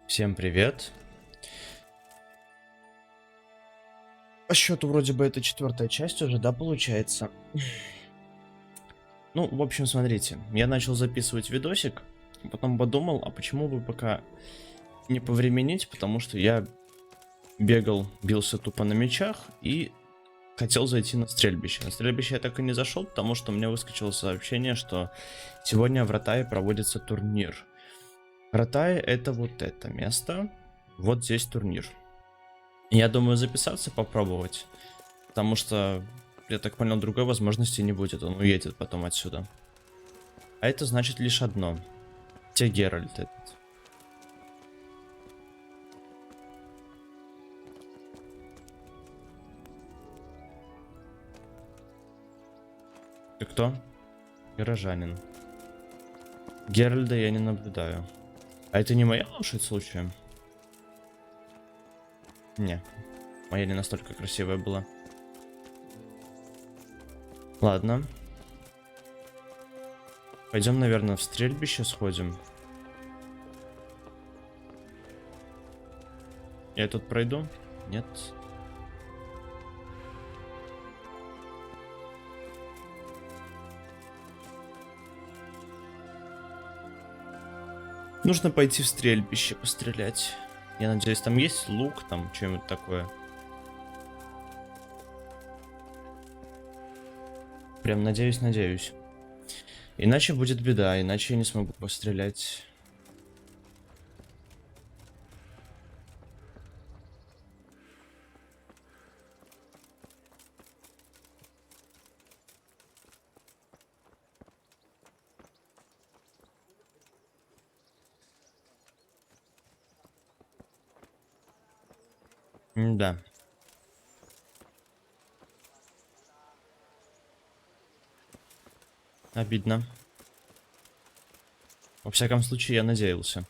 Всем привет. По счету вроде бы это четвертая часть уже, да, получается? Ну, в общем, смотрите, я начал записывать видосик, потом подумал, а почему бы пока не повременить, потому что я бился тупо на мечах и хотел зайти на стрельбище. На стрельбище я так и не зашел, потому что мне выскочило сообщение, что сегодня в Ратае проводится турнир. Ратае — это вот это место, вот здесь турнир. Я думаю записаться, попробовать, потому что, я так понял, другой возможности не будет, он уедет потом отсюда. А это значит лишь одно. Где Геральт этот? Ты кто? Горожанин. Геральда я не наблюдаю. А это не моя лошадь случаем? Не, моя не настолько красивая была. Ладно. Пойдем, наверное, в стрельбище сходим. Я тут пройду? Нет. Нужно пойти в стрельбище пострелять. Я надеюсь, там есть лук, там что-нибудь такое. Прям надеюсь. Иначе будет беда, иначе я не смогу пострелять. Да. Обидно. Во всяком случае, я надеялся.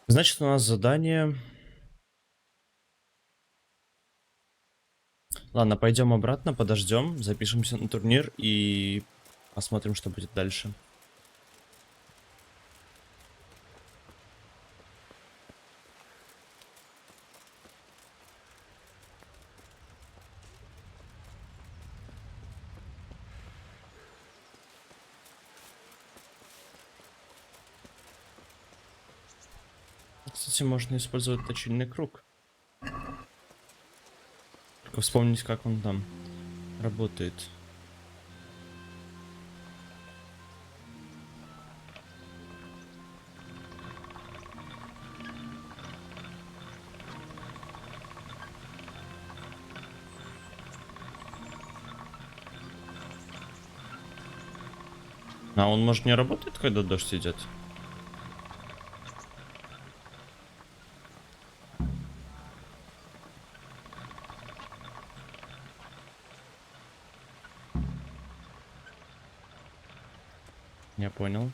Значит, у нас задание. Ладно, пойдем обратно, подождем, запишемся на турнир и посмотрим, что будет дальше. Кстати, можно использовать точильный круг. Только вспомнить, как он там работает. А он, может, не работает, когда дождь идет? Я понял.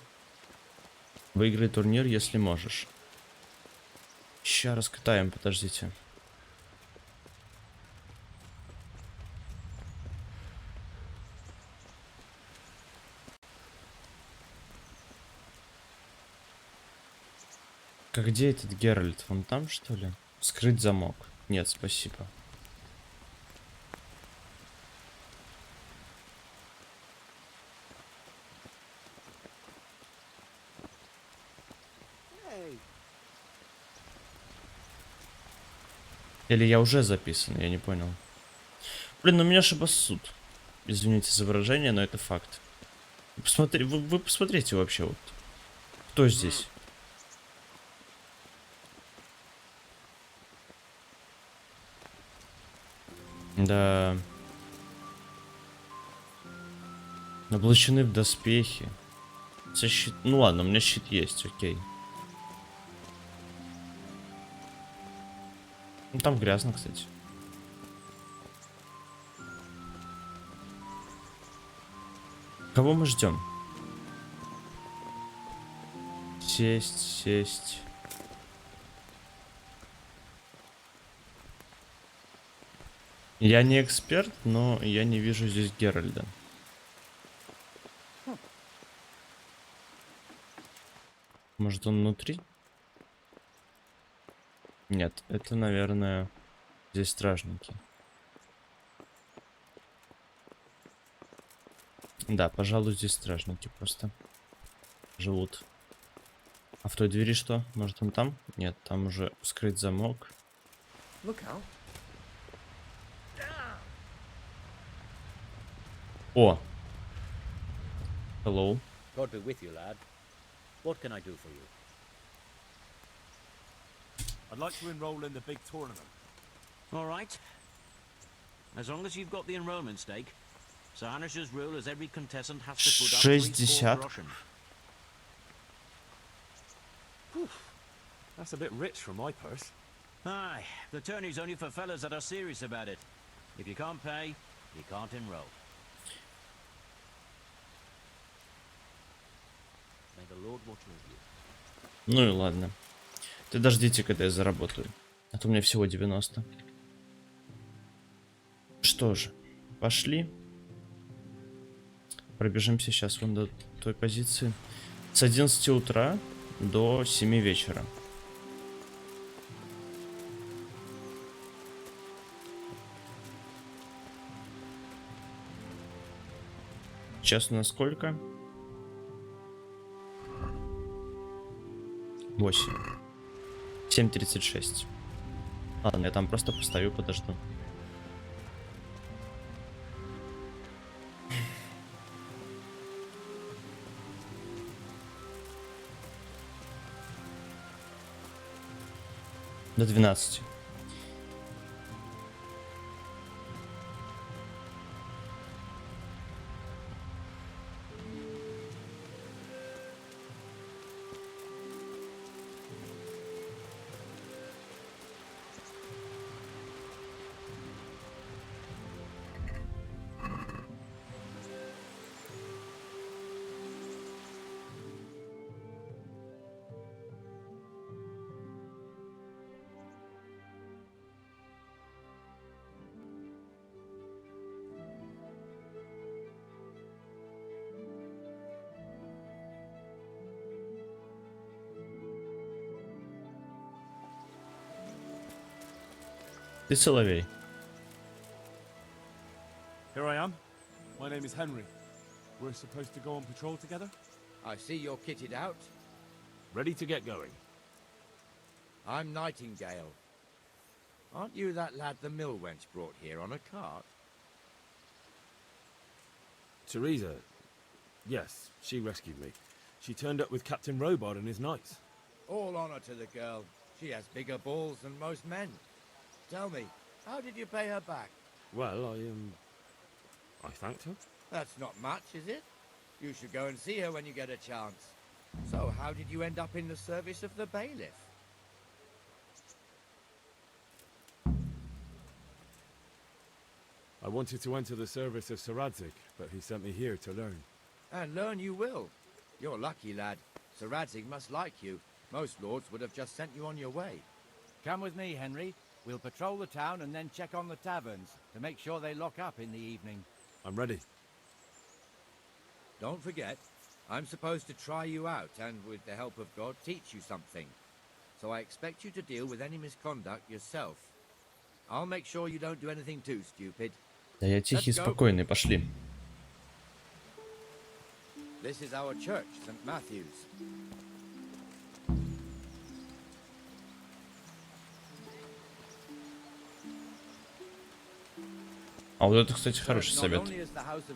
Выиграй турнир, если можешь. Ща раскатаем, подождите. Как где этот Геральт? Вон там, что ли? Скрыть замок. Нет, спасибо. Или я уже записан, я не понял. Блин, ну меня шибасут. Извините за выражение, но это факт. Посмотри, вы посмотрите вообще вот. Кто здесь? Да. Облачены в доспехи. Защит... Ну ладно, у меня щит есть, окей. Ну там грязно, кстати. Кого мы ждем? Сесть. Я не эксперт, но я не вижу здесь Геральда. Может, он внутри? Нет, это, наверное, здесь стражники. Да, пожалуй, здесь стражники просто живут. А в той двери что? Может, он там? Нет, там уже скрыт замок. О! Hello. God be with you, lad. What can I do for you? I'd like to enroll in the big tournament. All right. As long as you've got the enrollment stake. Sarnish's rule is every contestant has to put up 60. groschen. That's a bit rich for my purse. Aye, the tourney's only for fellas that are serious about it. If you can't pay, you can't enroll. May the Lord watch with you. Ну и ладно. Ты дождите, когда я заработаю. А то у меня всего 90. Что же, пошли. Пробежимся сейчас вон до той позиции. С 11 утра до 7 вечера. Сейчас у нас сколько? 8. 7:36. Ладно, я там просто постою, подожду. До 12. Ты соловей. Here I am. My name is Henry. We're supposed to go on patrol together? I see you're kitted out. Ready to get going. I'm Nightingale. Aren't you that lad the mill wench brought here on a cart? Teresa. Yes, she rescued me. She turned up with Captain Robard and his knights. All honor to the girl. She has bigger balls than most men. Tell me, how did you pay her back? Well, I thanked her. That's not much, is it? You should go and see her when you get a chance. So, how did you end up in the service of the bailiff? I wanted to enter the service of Sir Radzik, but he sent me here to learn. And learn you will. You're lucky, lad. Sir Radzig must like you. Most lords would have just sent you on your way. Come with me, Henry. We'll patrol the town and then check on the taverns to make sure they lock up in the evening. I'm ready. Don't forget, I'm supposed to try you out and, with the help of God, teach you something. So I expect you to deal with any misconduct yourself. I'll make sure you don't do anything too stupid. Да я тихий, спокойный, пошли. This is our church, St. Matthew's. А вот это, кстати, хороший совет.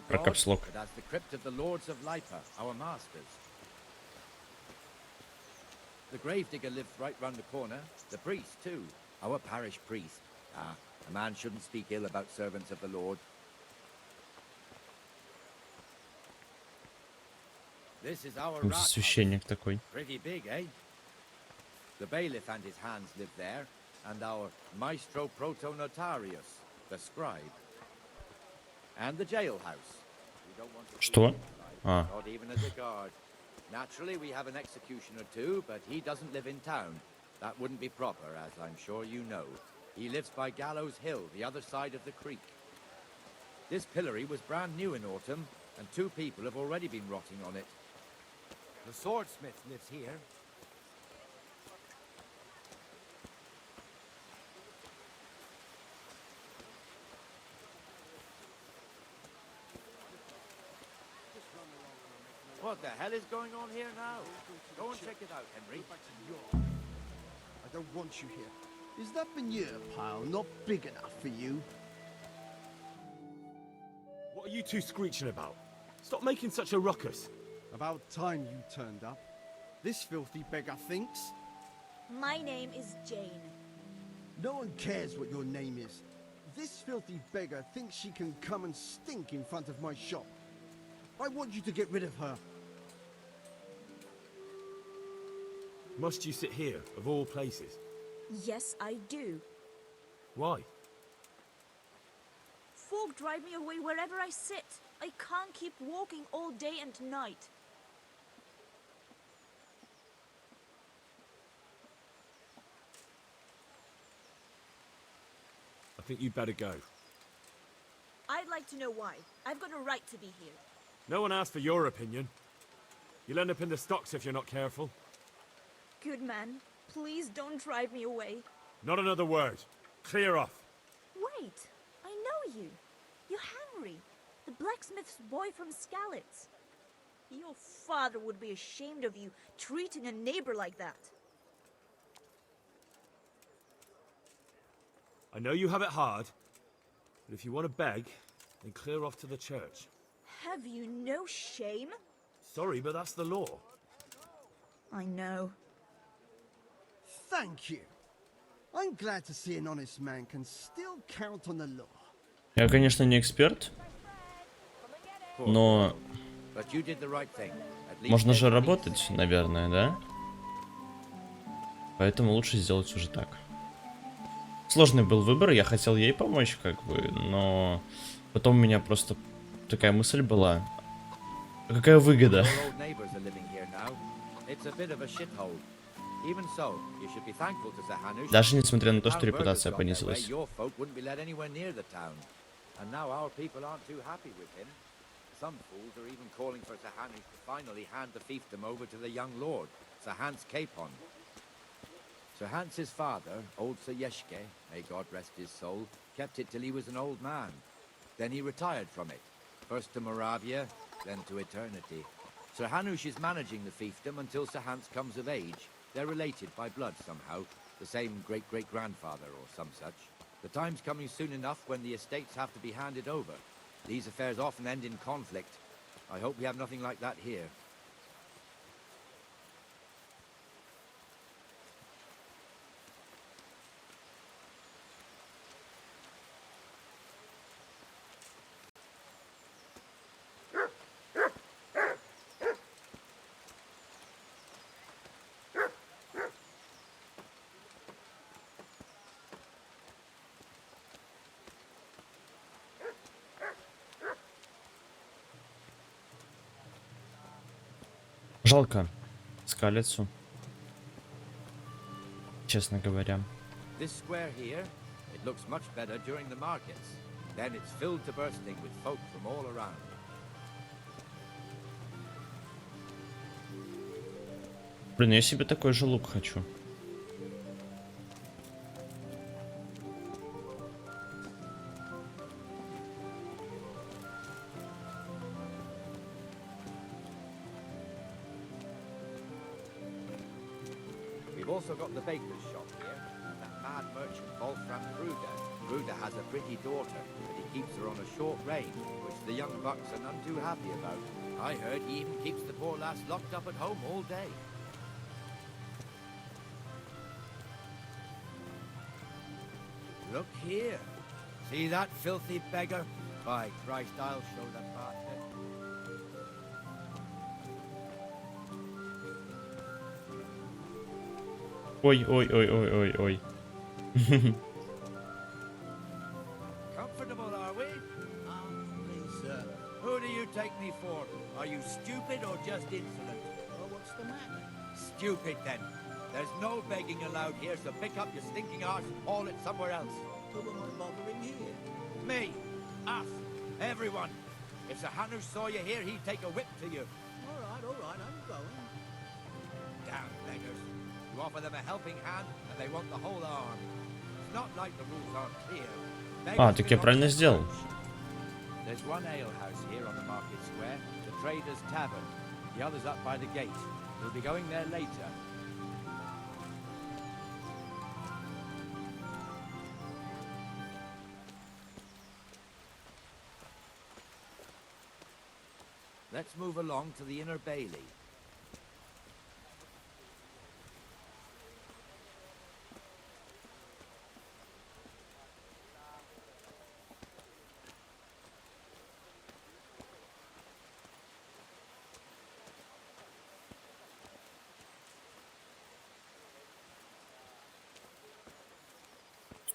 Про капслок. The gravedigger lives right round the corner. The priest, too. Our parish priest. Ah, a man shouldn't speak ill about servants of the Lord. This is our rat Священник такой. Pretty big, eh? The bailiff and his hands live there, and our maestro protonotarius, the scribe. And the jailhouse. We don't want to Что? А. Not even as a guard. Naturally, we have an executioner too, but he doesn't live in town. That wouldn't be proper, as I'm sure you know. He lives by Gallows Hill, the other side of the creek. This pillory was brand new in autumn, and 2 people have already been rotting on it. The swordsmith lives here. What the hell is going on here now? Go and check it out, Henry. I don't want you here. Is that manure pile not big enough for you? What are you two screeching about? Stop making such a ruckus. About time you turned up. This filthy beggar thinks. My name is Jane. No one cares what your name is. This filthy beggar thinks she can come and stink in front of my shop. I want you to get rid of her. Must you sit here, of all places? Yes, I do. Why? Folk drive me away wherever I sit. I can't keep walking all day and night. I think you'd better go. I'd like to know why. I've got a right to be here. No one asked for your opinion. You'll end up in the stocks if you're not careful. Good man, please don't drive me away. Not another word. Clear off. Wait, I know you. You're Henry, the blacksmith's boy from Skalitz. Your father would be ashamed of you treating a neighbor like that. I know you have it hard, but if you want to beg, then clear off to the church. Have you no shame? Sorry, but that's the law. I know. Thank you. I'm glad to see an honest man can still count on the law. Я, конечно, не эксперт, но But you did the right thing. At least можно there's же peace. работать, наверное, да? Поэтому лучше сделать уже так. Сложный был выбор, я хотел ей помочь, как бы, но потом у меня просто такая мысль была. А какая выгода? Your old neighbors are living here now. It's a bit of a shithole. Even so, you should be thankful to Sir Hanush. Даже несмотря на то, что Town репутация burgers got their way, понизилась. your folk wouldn't be let anywhere near the town. And now our people aren't too happy with him. Some fools are even calling for Sir Hanush to finally hand the fiefdom over to the young lord, Sir Hans Capon. Sir Hans's father, old Sir Yeshke, may God rest his soul, kept it till he was an old man. Then he retired from it, first to Moravia, then to eternity. Sir Hanush is managing the fiefdom until Sir Hans comes of age. They're related by blood somehow, the same great-great-grandfather or some such. The time's coming soon enough when the estates have to be handed over. These affairs often end in conflict. I hope we have nothing like that here. Жалко Скалицу, честно говоря. This square here, it looks much better during the markets. Then it's filled to bursting with folk from all around. Блин, я себе такой же лук хочу. We've also got the baker's shop here. That mad merchant, Wolfram Kruger. Kruger has a pretty daughter, but he keeps her on a short rein, which the young bucks are none too happy about. I heard he even keeps the poor lass locked up at home all day. Look here. See that filthy beggar? By Christ, I'll show the bastard. Ой. Comfortable, are we? Please, sir. Who do you take me for? Are you stupid or just insolent? Well, what's the matter? Stupid, then. There's no begging allowed here, so pick up your stinking arse and haul it somewhere else. Who am I bothering here? Me, us, everyone. If Sir Hanush saw you here, he'd take a whip to you. All right, I'm going. Damn beggars. You offer them a helping hand, and they want the whole arm. It's not like the rules aren't clear. А, так я правильно сделал. There's one ale house here on the market square, the Trader's Tavern. The other's up by the gate. We'll be going there later. Let's move along to the inner bailey.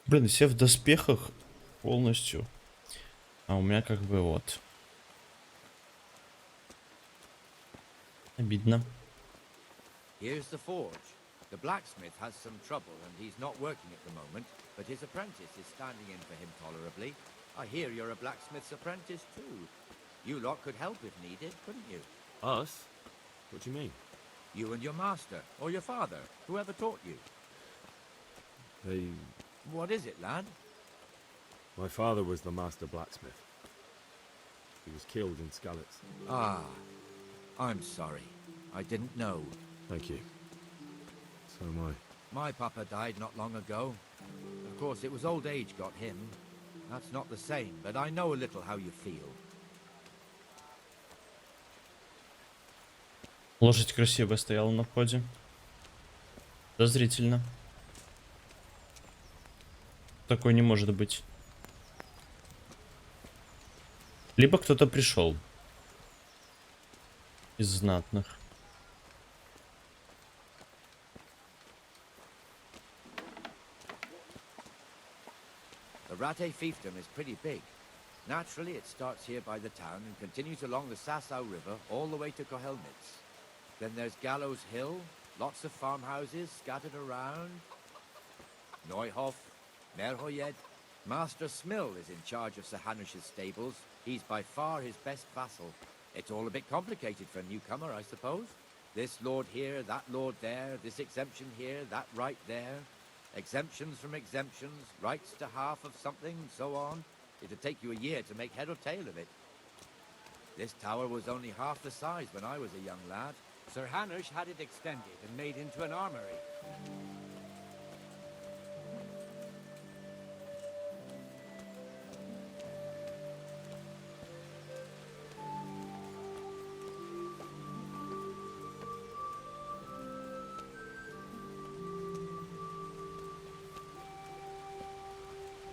Блин, все в доспехах полностью. А у меня как бы вот. Обидно. Here's the forge. The blacksmith has some trouble and he's not working at the moment, but his apprentice is standing in for him tolerably. I hear you're a blacksmith's apprentice too. You lot could help if needed, couldn't you? Us? What do you mean? You and your master, or your father, whoever taught you. They... What is it, lad? My father was the master blacksmith. He was killed in Skalitz. Ah, I'm sorry. I didn't know. Thank you. So am I. My papa died not long ago. Of course, it was old age got him. That's not the same, but I know a little how you feel. Лошадь красиво стояла на входе. Подозрительно. Такой не может быть. Либо кто-то пришел из знатных. The Ratае fiefdom is pretty big. Naturally, it starts here by the town and continues along the Sasau River all the way to Kohelnitz. Then there's Gallows Hill, lots of farmhouses scattered around. Neuhof, Merhoyed. Master Smill is in charge of Sir Hanish's stables. He's by far his best vassal. It's all a bit complicated for a newcomer, I suppose. This lord here, that lord there, this exemption here, that right there. Exemptions from exemptions, rights to half of something, so on. It'd take you a year to make head or tail of it. This tower was only half the size when I was a young lad. Sir Hanish had it extended and made into an armory.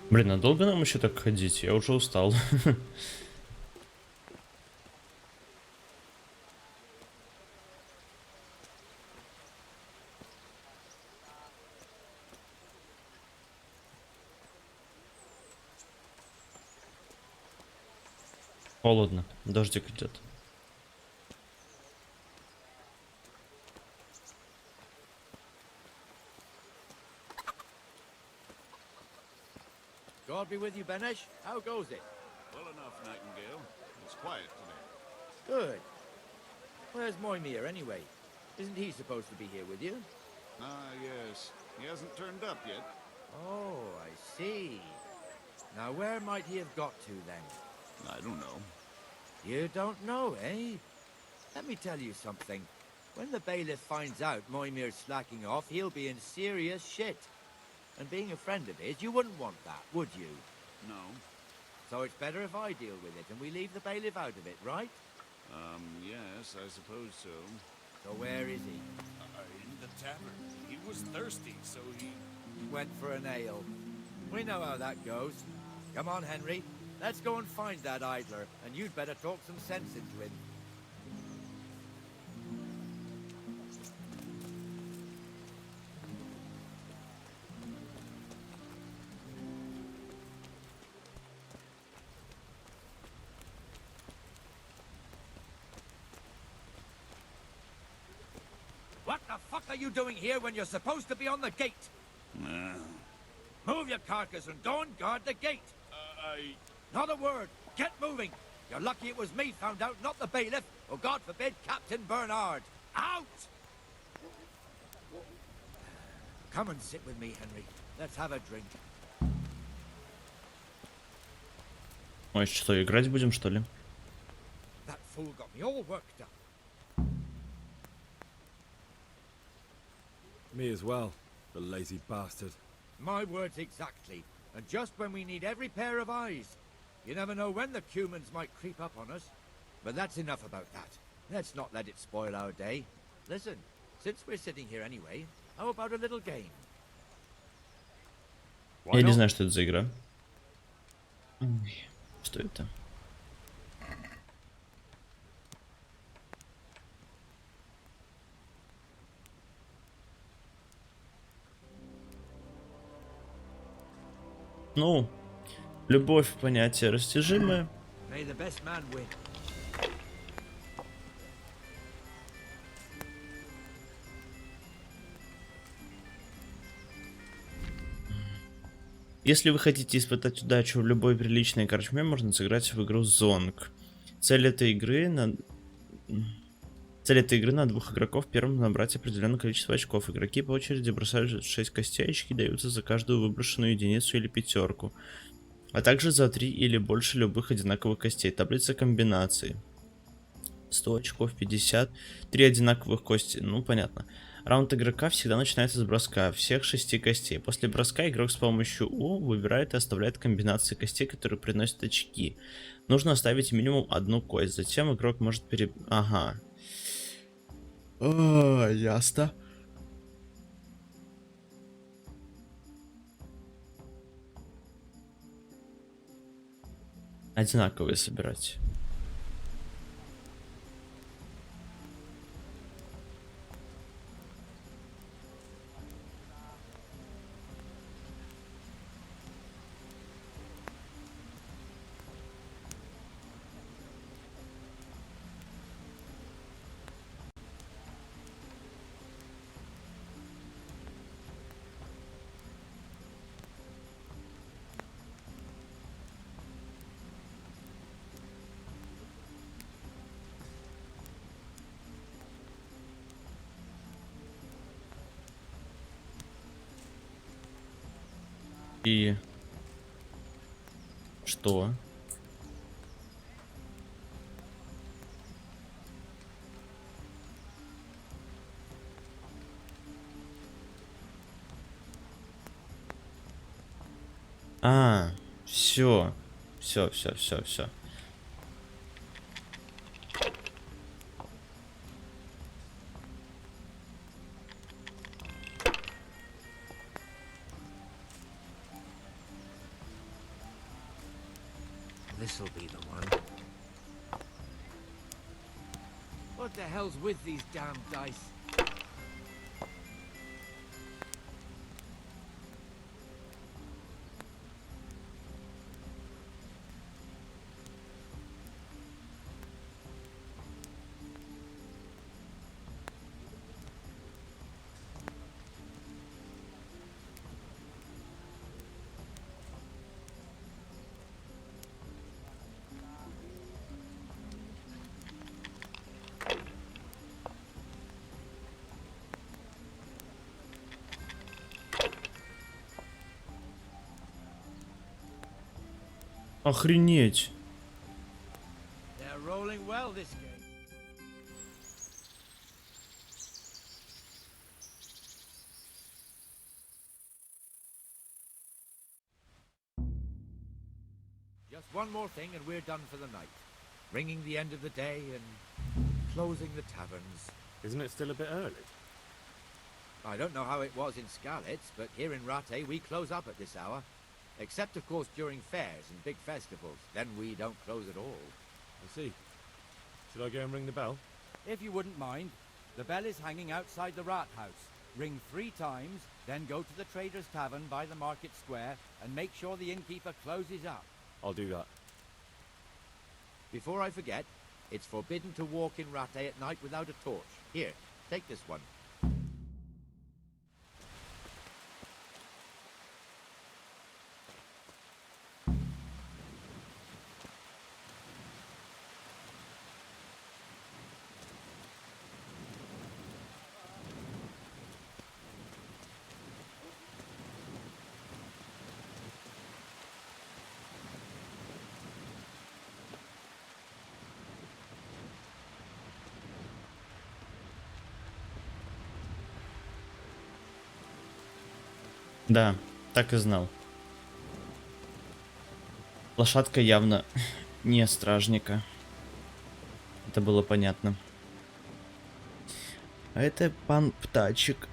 Блин, а долго нам еще так ходить? Я уже устал. Холодно, дождик идет. God be with you, Benesh. How goes it? Well enough, Nightingale. It's quiet today. Good. Where's Moimir, anyway? Isn't he supposed to be here with you? Ah, yes. He hasn't turned up yet. Oh, I see. Now, where might he have got to, then? I don't know. You don't know, eh? Let me tell you something. When the bailiff finds out Moimir's slacking off, he'll be in serious shit. And being a friend of his, you wouldn't want that, would you? No. So it's better if I deal with it and we leave the bailiff out of it, right? Yes, I suppose so. So where is he? In the tavern. He was thirsty, so he... Went for an ale. We know how that goes. Come on, Henry. Let's go and find that idler, and you'd better talk some sense into him. What the fuck are you doing here when you're supposed to be on the gate? Move your carcass and go and guard the gate. Not a word. Get moving. You're lucky it was me found out, not the bailiff, or God forbid, Captain Bernard. Out! Come and sit with me, Henry. Let's have a drink. Ой, что, играть будем, что ли? That fool got me all worked up. Me as well, the lazy bastard. My words exactly. And just when we need every pair of eyes. You never know when the humans might creep up on us. But that's enough about that. Let's not let it spoil our day. Listen, since we're sitting here anyway, how about a little game? Я не знаю, что это за игра. Ой, что это? Ну, любовь понятие растяжимое. May the best man win. Если вы хотите испытать удачу в любой приличной корчме, можно сыграть в игру Зонг. Цель этой игры на 2 игроков первым набрать определенное количество очков. Игроки по очереди бросают 6 костей, очки даются за каждую выброшенную единицу или пятерку, а также за 3 или больше любых одинаковых костей. Таблица комбинаций. 100 очков, 50, 3 одинаковых кости, ну понятно. Раунд игрока всегда начинается с броска всех 6 костей. После броска игрок с помощью У выбирает и оставляет комбинации костей, которые приносят очки. Нужно оставить минимум 1 кость, затем игрок может Ага. Ясно. Одинаковые собирать. И что? Все. Все. This'll be the one. What the hell's with these damn dice? Охренеть. They're rolling well this game. Just one more thing and we're done for the night. Ringing the end of the day and closing the taverns. Isn't it still a bit early? I don't know how it was in Skalitz, but here in Ratае we close up at this hour. Except, of course, during fairs and big festivals. Then we don't close at all. I see. Should I go and ring the bell? If you wouldn't mind, the bell is hanging outside the rat house. Ring 3 times, then go to the Trader's Tavern by the market square and make sure the innkeeper closes up. I'll do that. Before I forget, it's forbidden to walk in Ratае at night without a torch. Here, take this one. Да, так и знал. Лошадка явно не стражника. Это было понятно. А это пан Птачик.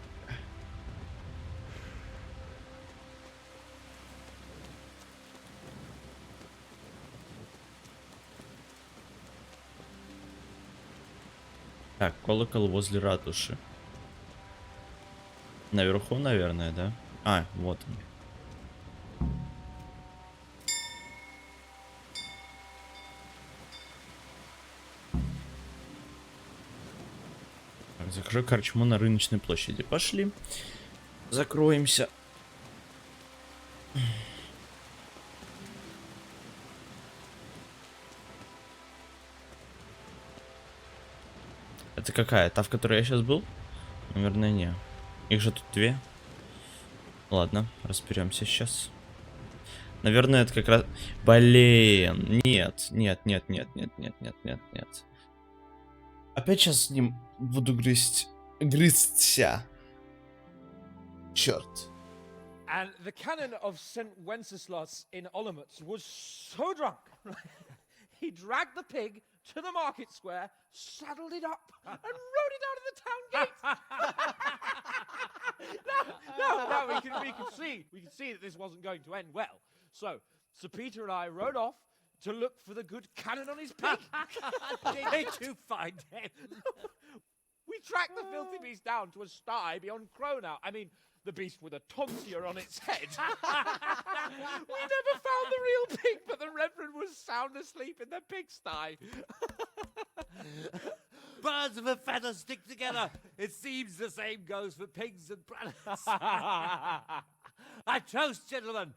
Так, колокол возле ратуши. Наверху, наверное, да? А, вот он. Так, закрою корчму на рыночной площади. Пошли. Закроемся. Это какая? Та, в которой я сейчас был? Наверное, не. Их же тут две. Ладно, разберемся сейчас. Наверное, это как раз... Блин, нет, нет, нет, нет, нет, нет, нет, нет, нет. Опять сейчас с ним буду грызться. Черт. And the canon of St. Wenceslas in Olomouc was so drunk, he dragged the pig to the market square, saddled it up, and rode it out of the town gate. No, we can see that this wasn't going to end well. So, Sir Peter and I rode off to look for the good canon on his pig. Did you find him? We tracked the filthy beast down to a sty beyond Cronau. I mean, the beast with a tonsure on its head. We never found the real pig, but the Reverend was sound asleep in the pigsty. Birds of a feather stick together. It seems the same goes for pigs and prelates. I toast, gentlemen,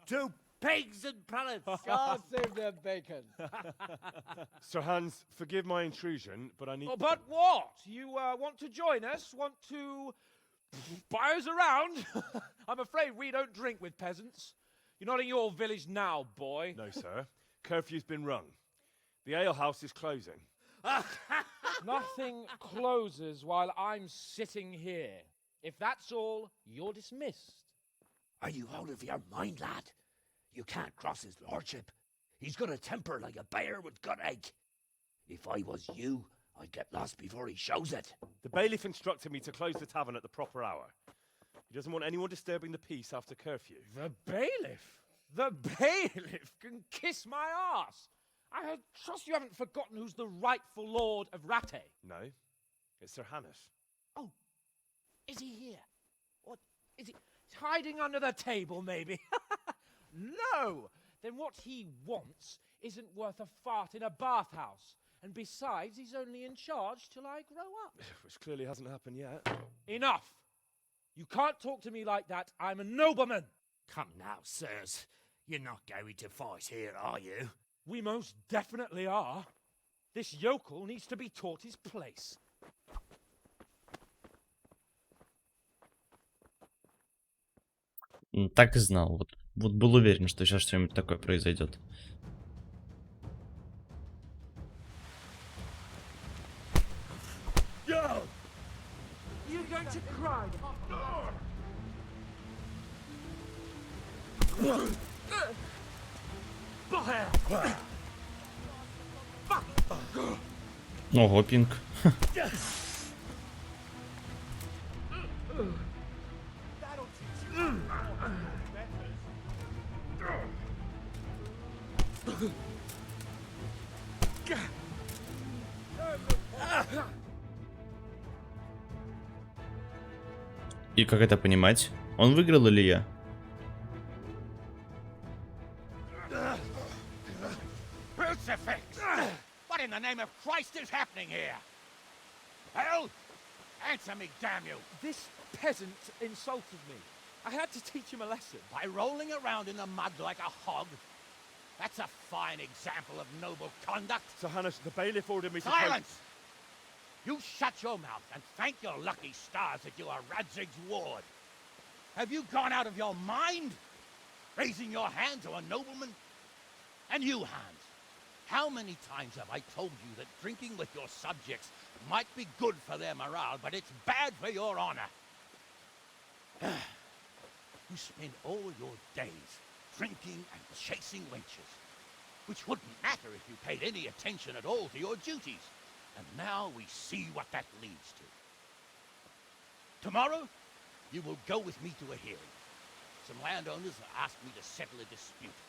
to pigs and prelates. God save their bacon. Sir Hans, forgive my intrusion, but I need... Oh, but what? You want to join us? Want to buy us around? I'm afraid we don't drink with peasants. You're not in your village now, boy. No, sir. Curfew's been rung. The alehouse is closing. Nothing closes while I'm sitting here. If that's all, you're dismissed. Are you out of your mind, lad? You can't cross his lordship. He's got a temper like a bear with gut ache. If I was you, I'd get lost before he shows it. The bailiff instructed me to close the tavern at the proper hour. He doesn't want anyone disturbing the peace after curfew. The bailiff? The bailiff can kiss my arse. I trust you haven't forgotten who's the rightful lord of Ratае. No, it's Sir Hannes. Oh, is he here? What, is he hiding under the table, maybe? No! Then what he wants isn't worth a fart in a bathhouse. And besides, he's only in charge till I grow up. Which clearly hasn't happened yet. Enough! You can't talk to me like that. I'm a nobleman. Come now, sirs. You're not going to fight here, are you? We most definitely are. This yokel needs to be taught his place. Так и знал. Вот был уверен, что сейчас что-нибудь такое произойдет. Yo! You're going to cry. Ого, пинг. И как это понимать? Он выиграл или я? Crucifix! What in the name of Christ is happening here? Hell? Answer me, damn you! This peasant insulted me. I had to teach him a lesson. By rolling around in the mud like a hog? That's a fine example of noble conduct. Sir Hannes, the bailiff ordered me to... Silence! You shut your mouth and thank your lucky stars that you are Radzig's ward. Have you gone out of your mind? Raising your hand to a nobleman? And you, Hans, how many times have I told you that drinking with your subjects might be good for their morale, but it's bad for your honor? who spend all your days drinking and chasing wenches, which wouldn't matter if you paid any attention at all to your duties. And now we see what that leads to. Tomorrow, you will go with me to a hearing. Some landowners have asked me to settle a dispute.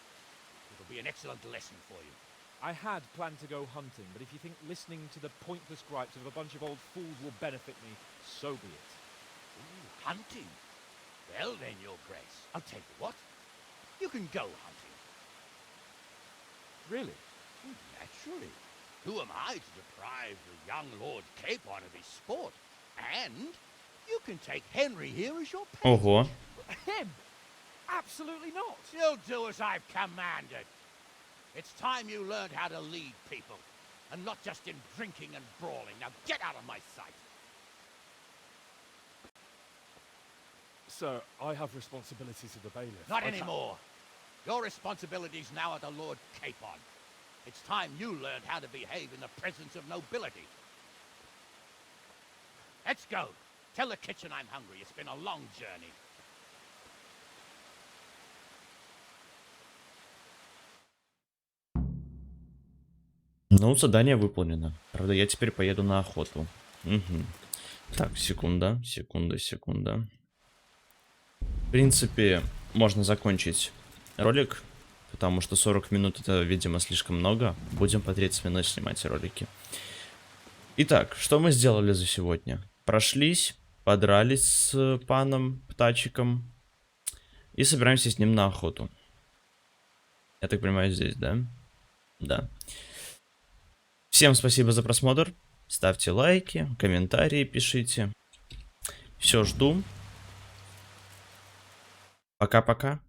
It'll be an excellent lesson for you. I had planned to go hunting, but if you think listening to the pointless gripes of a bunch of old fools will benefit me, so be it. Ooh, hunting? Well then, Your Grace, I'll tell you what. You can go hunting. Really? Naturally. Who am I to deprive the young Lord Capon of his sport? And you can take Henry here as your pet. Ого. Him? Absolutely not. You'll do as I've commanded. It's time you learned how to lead people, and not just in drinking and brawling. Now get out of my sight. Sir, I have responsibilities of the bailiff. Not I can't- anymore. Your responsibilities now are the Lord Capon. It's time you learned how to behave in the presence of nobility. Let's go. Tell the kitchen I'm hungry. It's been a long journey. Ну, задание выполнено. Правда, я теперь поеду на охоту. Угу. Так, секунда. В принципе, можно закончить ролик, потому что 40 минут это, видимо, слишком много. Будем по 30 минут снимать ролики. Итак, что мы сделали за сегодня? Прошлись, подрались с паном Птачиком и собираемся с ним на охоту. Я так понимаю, здесь, да? Да. Всем спасибо за просмотр. Ставьте лайки, комментарии пишите. Все жду. Пока-пока.